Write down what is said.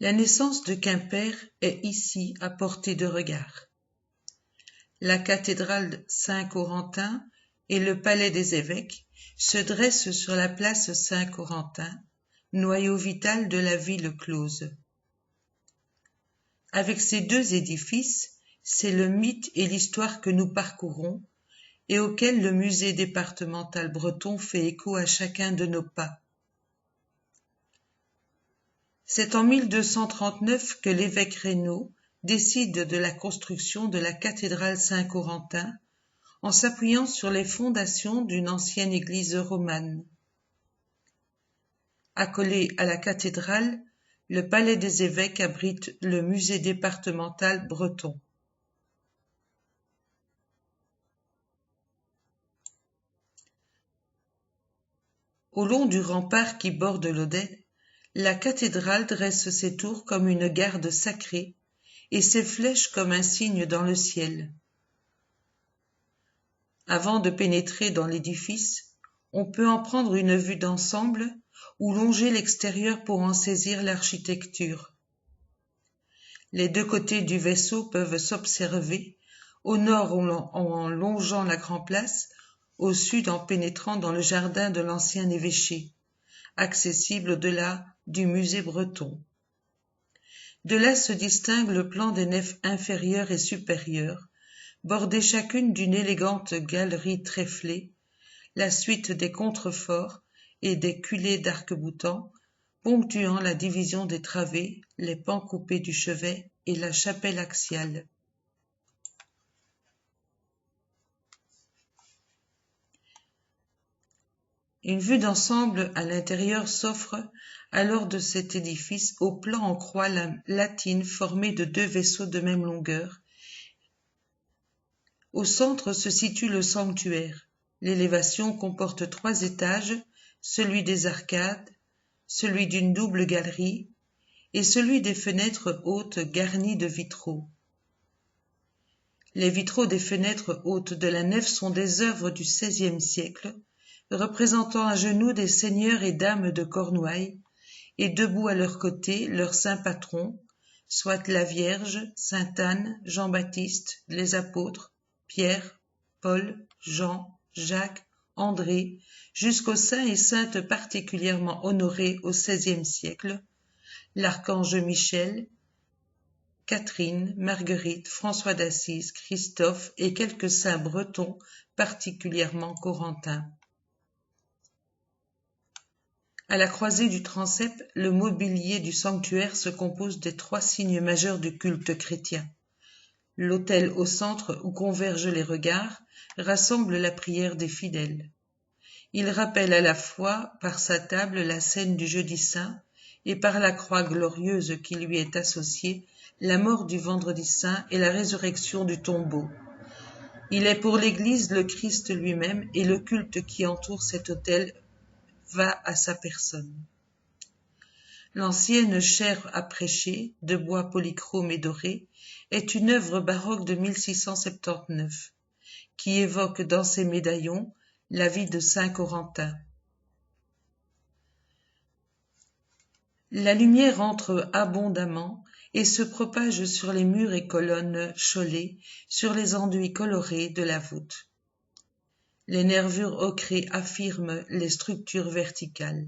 La naissance de Quimper est ici à portée de regard. La cathédrale Saint-Corentin et le palais des évêques se dressent sur la place Saint-Corentin, noyau vital de la ville close. Avec ces deux édifices, c'est le mythe et l'histoire que nous parcourons et auquel le musée départemental breton fait écho à chacun de nos pas. C'est en 1239 que l'évêque Raynaud décide de la construction de la cathédrale Saint-Corentin en s'appuyant sur les fondations d'une ancienne église romane. Accolé à la cathédrale, le palais des évêques abrite le musée départemental breton. Au long du rempart qui borde l'Odet, la cathédrale dresse ses tours comme une garde sacrée et ses flèches comme un signe dans le ciel. Avant de pénétrer dans l'édifice, on peut en prendre une vue d'ensemble ou longer l'extérieur pour en saisir l'architecture. Les deux côtés du vaisseau peuvent s'observer, au nord en longeant la Grand-Place, au sud en pénétrant dans le jardin de l'ancien évêché, accessible au-delà du musée breton. De là se distingue le plan des nefs inférieures et supérieures, bordées chacune d'une élégante galerie tréflée, la suite des contreforts et des culées d'arc-boutants, ponctuant la division des travées, les pans coupés du chevet et la chapelle axiale. Une vue d'ensemble à l'intérieur s'offre alors de cet édifice au plan en croix latine formé de deux vaisseaux de même longueur. Au centre se situe le sanctuaire. L'élévation comporte 3 étages, celui des arcades, celui d'une double galerie et celui des fenêtres hautes garnies de vitraux. Les vitraux des fenêtres hautes de la nef sont des œuvres du XVIe siècle, représentant à genoux des seigneurs et dames de Cornouailles, et debout à leur côté leurs saints patrons, soit la Vierge, Sainte Anne, Jean-Baptiste, les apôtres, Pierre, Paul, Jean, Jacques, André, jusqu'aux saints et saintes particulièrement honorés au XVIe siècle, l'archange Michel, Catherine, Marguerite, François d'Assise, Christophe et quelques saints bretons particulièrement corentins. À la croisée du transept, le mobilier du sanctuaire se compose des 3 signes majeurs du culte chrétien. L'autel au centre où convergent les regards rassemble la prière des fidèles. Il rappelle à la fois par sa table la scène du jeudi saint et par la croix glorieuse qui lui est associée la mort du vendredi saint et la résurrection du tombeau. Il est pour l'Église le Christ lui-même et le culte qui entoure cet autel va à sa personne. L'ancienne chaire à prêcher, de bois polychrome et doré, est une œuvre baroque de 1679, qui évoque dans ses médaillons la vie de saint Corentin. La lumière entre abondamment et se propage sur les murs et colonnes chaulées, sur les enduits colorés de la voûte. Les nervures ocrées affirment les structures verticales.